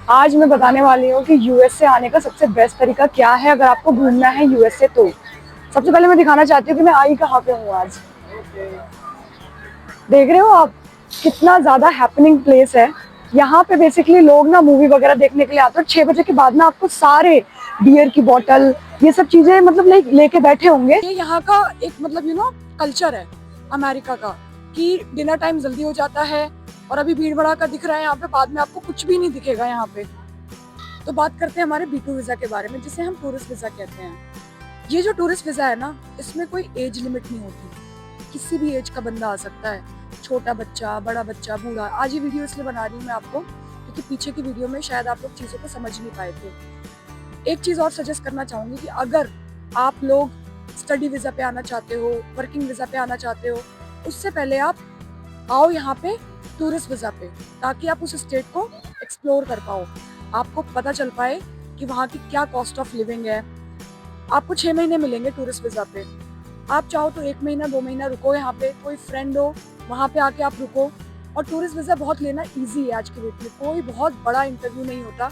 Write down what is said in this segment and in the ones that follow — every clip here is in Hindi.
आज मैं बताने वाली हूँ कि यूएसए आने का सबसे बेस्ट तरीका क्या है अगर आपको घूमना है यूएसए तो। सबसे पहले मैं दिखाना चाहती हूँ कि मैं आई कहाँ पे हूँ आज। देख रहे हो आप कितना ज़्यादा हैपनिंग प्लेस है। यहाँ पे बेसिकली लोग ना मूवी वगैरह देखने के लिए आते हैं। 6 बजे के बाद ना आपको सारे बियर की बोतल ये सब चीज़ें मतलब लेके बैठे होंगे। ये यहाँ का एक मतलब कल्चर है अमेरिका का कि डिनर टाइम जल्दी हो जाता है और अभी भीड़ भड़ाका दिख रहा है यहाँ पे, बाद में आपको कुछ भी नहीं दिखेगा यहाँ पे। तो बात करते हैं हमारे B2 वीज़ा के बारे में, जिसे हम टूरिस्ट वीज़ा कहते हैं। ये जो टूरिस्ट वीज़ा है ना, इसमें कोई एज लिमिट नहीं होती, किसी भी एज का बंदा आ सकता है, छोटा बच्चा, बड़ा बच्चा, बूढ़ा। आज ये वीडियो इसलिए बना रही हूँ मैं आपको क्योंकि पीछे की वीडियो में शायद आप लोग चीज़ों को समझ नहीं पाए थे। एक चीज़ और सजेस्ट करना चाहूँगी कि अगर आप लोग स्टडी वीज़ा पे आना चाहते हो, वर्किंग वीज़ा पे आना चाहते हो, उससे पहले आप आओ यहाँ पे टूरिस्ट वीज़ा पे, ताकि आप उस स्टेट को एक्सप्लोर कर पाओ, आपको पता चल पाए कि वहाँ की क्या कॉस्ट ऑफ लिविंग है। आपको 6 महीने मिलेंगे टूरिस्ट वीज़ा पे। आप चाहो तो 1 महीना 2 महीना रुको यहाँ पे, कोई फ्रेंड हो वहाँ पे आके आप रुको। और टूरिस्ट वीज़ा बहुत लेना ईजी है आज की डेट में, कोई बहुत बड़ा इंटरव्यू नहीं होता,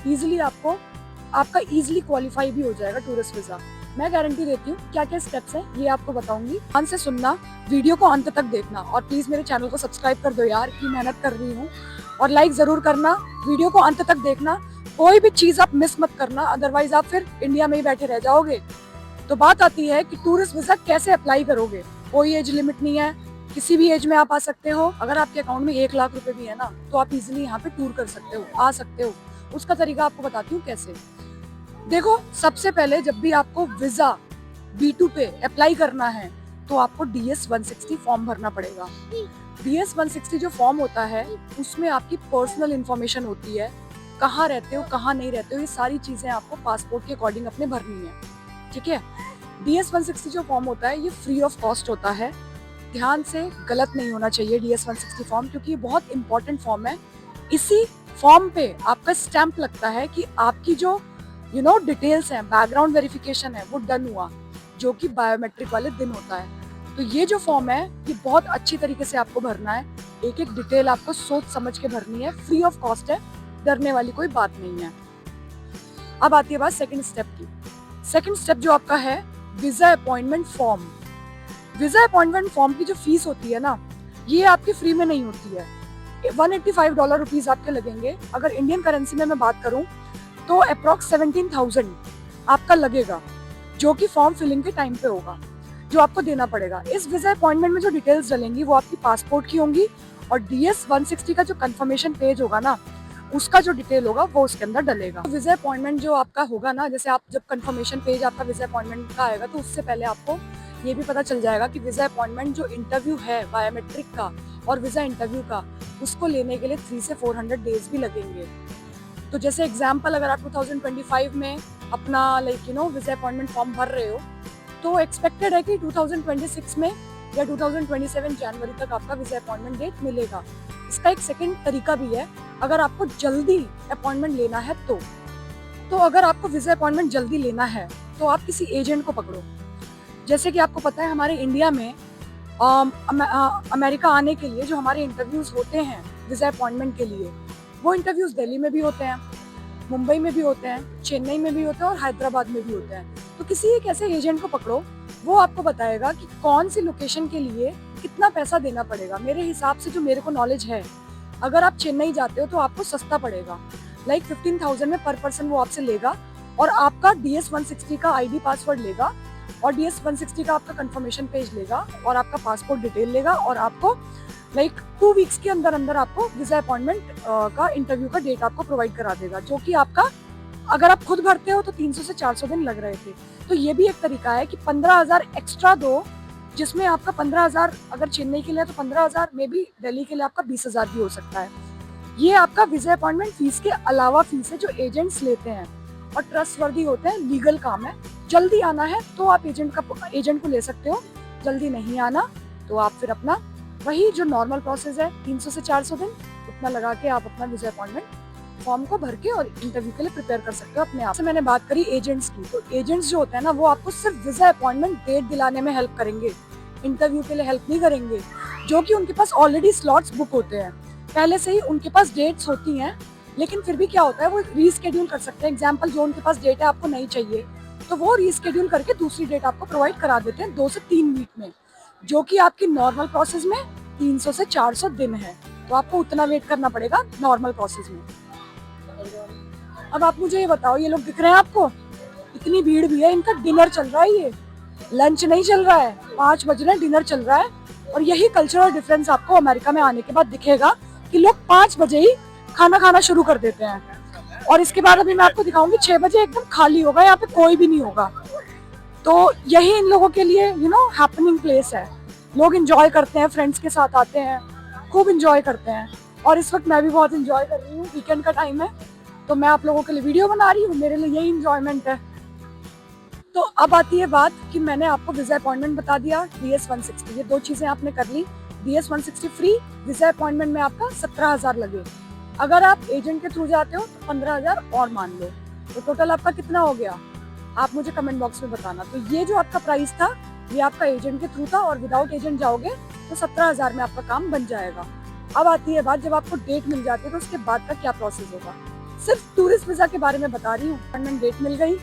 ईजिली आपका ईजिली क्वालिफाई भी हो जाएगा टूरिस्ट वीज़ा। मैं गारंटी देती हूँ। क्या क्या स्टेप्स हैं ये आपको बताऊंगी। ध्यान से सुनना, वीडियो को अंत तक देखना और प्लीज मेरे चैनल को सब्सक्राइब कर दो यार, की मेहनत कर रही हूँ। और लाइक जरूर करना, वीडियो को अंत तक देखना, कोई भी चीज आप मिस मत करना, अदरवाइज आप फिर इंडिया में ही बैठे रह जाओगे। तो बात आती है कि टूरिस्ट वीजा कैसे अप्लाई करोगे। कोई एज लिमिट नहीं है, किसी भी एज में आप आ सकते हो। अगर आपके अकाउंट में 1 लाख रुपए भी है ना, तो आप इजिली यहाँ पे टूर कर सकते हो, आ सकते हो। उसका तरीका आपको बताती हूँ कैसे। देखो, सबसे पहले जब भी आपको वीजा B2 पे अप्लाई करना है तो आपको DS-160 फॉर्म भरना पड़ेगा। DS-160 जो फॉर्म होता है उसमें आपकी पर्सनल इंफॉर्मेशन होती है, कहाँ रहते हो, कहाँ नहीं रहते हो, ये सारी चीजें आपको पासपोर्ट के अकॉर्डिंग अपने भरनी है, ठीक है। DS-160 जो फॉर्म होता है ये फ्री ऑफ कॉस्ट होता है। ध्यान से, गलत नहीं होना चाहिए DS-160 फॉर्म, क्योंकि ये बहुत इंपॉर्टेंट फॉर्म है। इसी फॉर्म पे आपका स्टैंप लगता है कि आपकी जो डिटेल्स हैं, बैकग्राउंड वेरिफिकेशन है, वो डन हुआ, जो कि बायोमेट्रिक वाले दिन होता है। तो ये जो फॉर्म है ये बहुत अच्छी तरीके से आपको भरना है, एक एक डिटेल आपको सोच समझ के भरनी है, फ्री ऑफ कॉस्ट है, डरने वाली कोई बात नहीं है। अब आती है बात सेकंड स्टेप की। सेकंड स्टेप जो आपका है visa appointment form. Visa appointment form की जो फीस होती है ना, ये आपकी फ्री में नहीं होती है। $185 आपके लगेंगे। अगर इंडियन करेंसी में मैं बात करूं तो अप्रॉक्स 17,000 आपका लगेगा, जो कि फॉर्म फिलिंग के टाइम पे होगा, जो आपको देना पड़ेगा। इस वीजा अपॉइंटमेंट में जो डिटेल्स डलेंगी वो आपकी पासपोर्ट की होंगी, और DS-160 का जो कंफर्मेशन पेज होगा ना, उसका जो डिटेल होगा वो उसके अंदर डलेगा। तो वीजा अपॉइंटमेंट जो आपका होगा ना, जैसे आप जब कंफर्मेशन पेज आपका वीजा अपॉइंटमेंट का आएगा तो उससे पहले आपको ये भी पता चल जाएगा कि वीजा अपॉइंटमेंट जो इंटरव्यू है बायोमेट्रिक का और वीजा इंटरव्यू का, उसको लेने के लिए 300 से 400 डेज भी लगेंगे। तो जैसे एग्जाम्पल, अगर आप 2025 में अपना वीजा अपॉइंटमेंट फॉर्म भर रहे हो, तो एक्सपेक्टेड है कि 2026 में या 2027 जनवरी तक आपका वीजा अपॉइंटमेंट डेट मिलेगा। इसका एक सेकंड तरीका भी है, अगर आपको जल्दी अपॉइंटमेंट लेना है तो अगर आपको वीजा अपॉइंटमेंट जल्दी लेना है तो आप किसी एजेंट को पकड़ो। जैसे कि आपको पता है हमारे इंडिया में अमेरिका आने के लिए जो हमारे इंटरव्यूज होते हैं वीजा अपॉइंटमेंट के लिए, वो इंटरव्यूज दिल्ली में भी होते हैं, मुंबई में भी होते हैं, चेन्नई में भी होते हैं और हैदराबाद में भी होते हैं। तो किसी एक ऐसे एजेंट को पकड़ो, वो आपको बताएगा कि कौन सी लोकेशन के लिए कितना पैसा देना पड़ेगा। मेरे हिसाब से जो मेरे को नॉलेज है, अगर आप चेन्नई जाते हो तो आपको सस्ता पड़ेगा, 15,000 में पर पर्सन वो आपसे लेगा, और आपका DS-160 का ID पासवर्ड लेगा, और DS-160 का आपका कंफर्मेशन पेज लेगा, और आपका पासपोर्ट डिटेल लेगा, और आपको 2 वीक्स के अंदर अंदर आपको वीजा अपॉइंटमेंट का इंटरव्यू का डेट आपको प्रोवाइड करा देगा, जो कि आपका अगर आप खुद भरते हो तो 300 से 400 दिन लग रहे थे। तो ये भी एक तरीका है कि 15,000 एक्स्ट्रा दो, जिसमें आपका 15,000 अगर चेन्नई के लिए तो 15,000, मे बी दिल्ली के लिए आपका 20,000 भी हो सकता है। ये आपका वीजा अपॉइंटमेंट फीस के अलावा फीस है जो एजेंट्स लेते हैं, और ट्रस्टवर्दी होते हैं, लीगल काम है। जल्दी आना है तो आप एजेंट को ले सकते हो, जल्दी नहीं आना तो आप फिर अपना वही जो नॉर्मल प्रोसेस है 300 से 400 दिन, उतना लगा के आप अपना वीजा अपॉइंटमेंट फॉर्म को भर के और इंटरव्यू के लिए प्रिपेयर कर सकते हो अपने आप से। मैंने बात करी एजेंट्स की, तो एजेंट्स जो होते हैं ना, वो आपको सिर्फ वीजा अपॉइंटमेंट डेट दिलाने में हेल्प करेंगे, इंटरव्यू के लिए हेल्प नहीं करेंगे, जो कि उनके पास ऑलरेडी स्लॉट्स बुक होते हैं, पहले से ही उनके पास डेट्स होती हैं लेकिन फिर भी क्या होता है, वो रीस्केड्यूल कर सकते हैं। एग्जाम्पल, जो उनके पास डेट है आपको नहीं चाहिए, तो वो रीस्केड्यूल करके दूसरी डेट आपको प्रोवाइड करा देते हैं 2 से 3 वीक में, जो कि आपकी नॉर्मल प्रोसेस में 300 से 400 दिन है। तो आपको उतना वेट करना पड़ेगा नॉर्मल प्रोसेस में। अब आप मुझे ये बताओ, ये लोग दिख रहे हैं आपको, इतनी भीड़ भी है, इनका डिनर चल रहा है, ये लंच नहीं चल रहा है, 5 बज रहे हैं, डिनर चल रहा है। और यही कल्चरल डिफरेंस आपको अमेरिका में आने के बाद दिखेगा कि लोग 5 बजे ही खाना खाना शुरू कर देते हैं। और इसके बाद अभी मैं आपको दिखाऊंगी 6 बजे एकदम खाली होगा, यहाँ पे कोई भी नहीं होगा। तो यही इन लोगों के लिए हैपनिंग प्लेस है। लोग इंजॉय करते हैं, फ्रेंड्स के साथ आते हैं, खूब इंजॉय करते हैं। और इस वक्त मैं भी बहुत इंजॉय कर रही हूँ, वीकेंड का टाइम है, तो मैं आप लोगों के लिए वीडियो बना रही हूँ, मेरे लिए यही इंजॉयमेंट है। तो अब आती है बात कि मैंने आपको वीजा अपॉइंटमेंट बता दिया, DS-160, ये 2 चीजें आपने कर ली। DS-160 फ्री, वीजा अपॉइंटमेंट में आपका 17,000 लगे। अगर आप एजेंट के थ्रू जाते हो तो 15,000 और मान लो, तो टोटल आपका कितना हो गया, आप मुझे कमेंट बॉक्स में बताना। तो ये जो आपका प्राइस था, ये आपका एजेंट के थ्रू था, और विदाउट एजेंट जाओगे तो 17,000 में आपका काम बन जाएगा। अब आती है बात, जब आपको डेट मिल जाती है तो उसके बाद का क्या प्रोसेस होगा। सिर्फ टूरिस्ट वीजा के बारे में बता रही हूँ। अपॉइंटमेंट डेट मिल गई,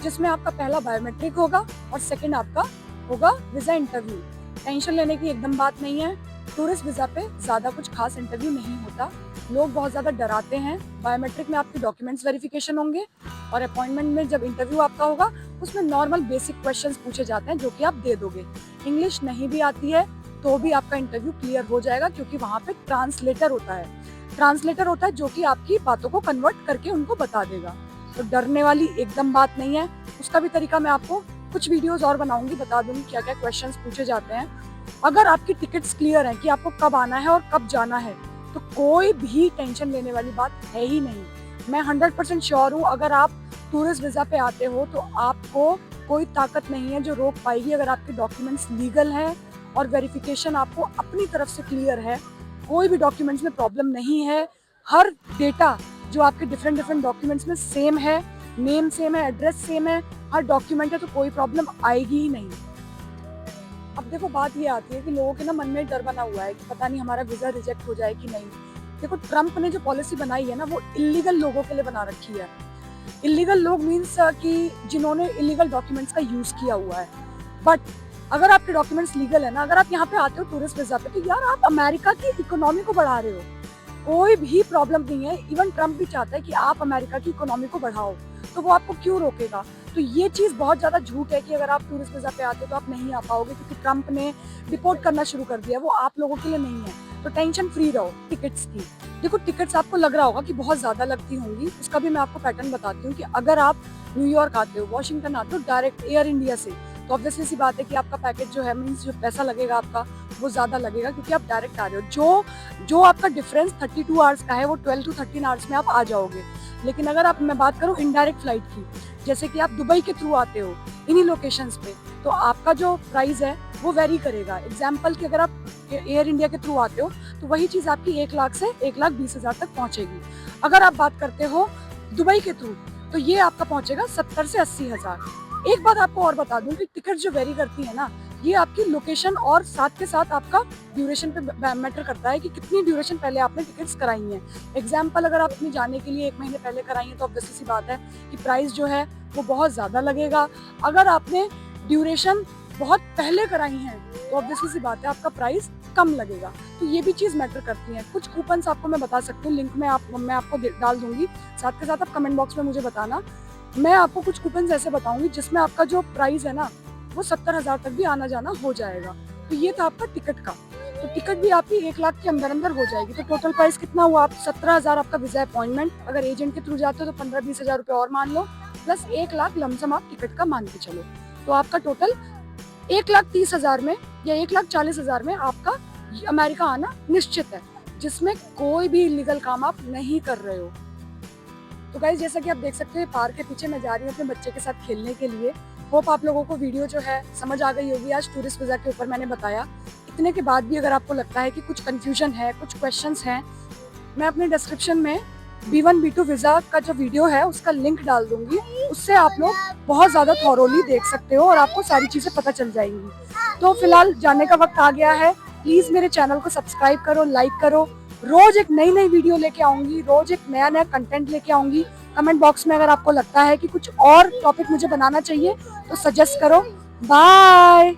जिसमें आपका पहला बायोमेट्रिक होगा और सेकंड आपका होगा वीजा इंटरव्यू। टेंशन लेने की एकदम बात नहीं है, टूरिस्ट वीजा पे ज्यादा कुछ खास इंटरव्यू नहीं होता, लोग बहुत ज्यादा डराते हैं। बायोमेट्रिक में आपके डॉक्यूमेंट्स वेरिफिकेशन होंगे, और अपॉइंटमेंट में जब इंटरव्यू आपका होगा उसमें नॉर्मल बेसिक क्वेश्चंस पूछे जाते हैं, जो कि आप दे दोगे। इंग्लिश नहीं भी आती है तो भी आपका इंटरव्यू क्लियर हो जाएगा, क्योंकि वहाँ पे ट्रांसलेटर होता है जो कि आपकी बातों को कन्वर्ट करके उनको बता देगा। तो डरने वाली एकदम बात नहीं है। उसका भी तरीका मैं आपको कुछ वीडियोस और बनाऊंगी, बता दूंगी क्या क्या क्वेश्चंस पूछे जाते हैं। अगर आपकी टिकट्स क्लियर हैं कि आपको कब आना है और कब जाना है, तो कोई भी टेंशन लेने वाली बात है ही नहीं। मैं 100% श्योर हूँ, अगर आप टूरिस्ट वीजा पे आते हो तो आपको कोई ताकत नहीं है जो रोक पाएगी, अगर आपके डॉक्यूमेंट्स लीगल हैं और वेरिफिकेशन आपको अपनी तरफ से क्लियर है, कोई भी डॉक्यूमेंट्स में प्रॉब्लम नहीं है। हर डेटा जो आपके डिफरेंट डॉक्यूमेंट्स में सेम है, नेम सेम है, एड्रेस सेम है, हर डॉक्यूमेंट है, तो कोई प्रॉब्लम आएगी ही नहीं। अब देखो, बात ये आती है कि लोगों के मन में डर बना हुआ है कि पता नहीं हमारा वीजा रिजेक्ट हो जाए कि नहीं। देखो, ट्रम्प ने जो पॉलिसी बनाई है ना, वो इलीगल लोगों के लिए बना रखी है। इलीगल लोग मीन्स कि जिन्होंने इलीगल डॉक्यूमेंट्स का यूज किया हुआ है। बट अगर आपके डॉक्यूमेंट्स लीगल है ना, अगर आप यहाँ पे आते हो टूरिस्ट वीजा पे, तो यार आप अमेरिका की इकोनॉमी को बढ़ा रहे हो, कोई भी प्रॉब्लम नहीं है। इवन ट्रम्प भी चाहता है कि आप अमेरिका की इकोनॉमी को बढ़ाओ, तो वो आपको क्यों रोकेगा। तो ये चीज बहुत ज्यादा झूठ है कि अगर आप टूरिस्ट वीजा पे आते हो तो आप नहीं आ पाओगे, क्योंकि ट्रम्प ने डिपोर्ट करना शुरू कर दिया, वो आप लोगों के लिए नहीं है। तो टेंशन फ्री रहो टिकट्स की। देखो, टिकट्स आपको लग रहा होगा कि बहुत ज्यादा लगती होंगी, उसका भी मैं आपको पैटर्न बताती हूँ कि अगर आप न्यूयॉर्क आते हो, वॉशिंगटन आते हो डायरेक्ट एयर इंडिया से, तो ऑब्वियसली सी बात है कि आपका पैकेज जो है, मीन्स जो पैसा लगेगा आपका, वो ज्यादा लगेगा, क्योंकि आप डायरेक्ट आ रहे हो। जो आपका डिफरेंस 32 आवर्स का है, वो 12 to 13 आवर्स में आप आ जाओगे। लेकिन अगर मैं बात करूँ इनडायरेक्ट फ्लाइट की, जैसे कि आप दुबई के थ्रू आते हो इन्हीं लोकेशंस पे, तो आपका जो प्राइस है वो वेरी करेगा। एग्जाम्पल कि अगर आप एयर इंडिया के थ्रू आते हो तो वही चीज आपकी 1 लाख से 1,20,000 तक पहुंचेगी। अगर आप बात करते हो दुबई के थ्रू, तो ये आपका पहुंचेगा 70 से 80,000। एक बात आपको और बता दूं कि टिकट जो वेरी करती है ना, ये आपकी लोकेशन और साथ के साथ आपका ड्यूरेशन पे मैटर करता है कि कितनी ड्यूरेशन पहले आपने टिकट्स कराई हैं। एग्जाम्पल, अगर आप अपने जाने के लिए 1 महीने पहले कराई हैं, तो ऑब्वियसली सी बात है कि प्राइस जो है वो बहुत ज़्यादा लगेगा। अगर आपने ड्यूरेशन बहुत पहले कराई हैं, तो ऑब्वियसली सी बात है आपका प्राइस कम लगेगा। तो ये भी चीज़ मैटर करती है। कुछ कूपन्स आपको मैं बता सकती हूँ, लिंक में मैं आपको डाल दूंगी, साथ के साथ आप कमेंट बॉक्स में मुझे बताना। मैं आपको कुछ कूपन्स ऐसे बताऊंगी जिसमें आपका जो प्राइस है ना, वो 70,000 तक भी आना जाना हो जाएगा। तो ये था आपका टिकट का। तो टिकट भी आपकी 1 लाख के अंदर अंदर हो जाएगी। तो टोटल प्राइस कितना हुआ, आप 17,000 आपका वीजा अपॉइंटमेंट। अगर एजेंट के थ्रू जाते हो तो 15-20 हज़ार रुपये और मान लो, प्लस 1 लाख लमसम आप टिकट का मान के चलो। तो आपका टोटल 1,30,000 में या 1,40,000 में आपका अमेरिका आना निश्चित है, जिसमें कोई भी इलीगल काम आप नहीं कर रहे हो। तो गाइस, जैसा कि आप देख सकते हो, पार्क के पीछे मैं जा रही हूँ अपने बच्चे के साथ खेलने के लिए। होप आप लोगों को वीडियो जो है समझ आ गई होगी। आज टूरिस्ट वीजा के ऊपर मैंने बताया। इतने के बाद भी अगर आपको लगता है कि कुछ कंफ्यूजन है, कुछ क्वेश्चंस हैं, मैं अपने डिस्क्रिप्शन में B1 B2 वीजा का जो वीडियो है उसका लिंक डाल दूंगी। उससे आप लोग बहुत ज्यादा थॉरोली देख सकते हो और आपको सारी चीजें पता चल जाएंगी। तो फिलहाल जाने का वक्त आ गया है। प्लीज मेरे चैनल को सब्सक्राइब करो, लाइक करो रोज एक नई नई वीडियो लेके आऊंगी, रोज एक नया नया कंटेंट लेके आऊंगी। कमेंट बॉक्स में अगर आपको लगता है कि कुछ और टॉपिक मुझे बनाना चाहिए तो सजेस्ट करो। बाय।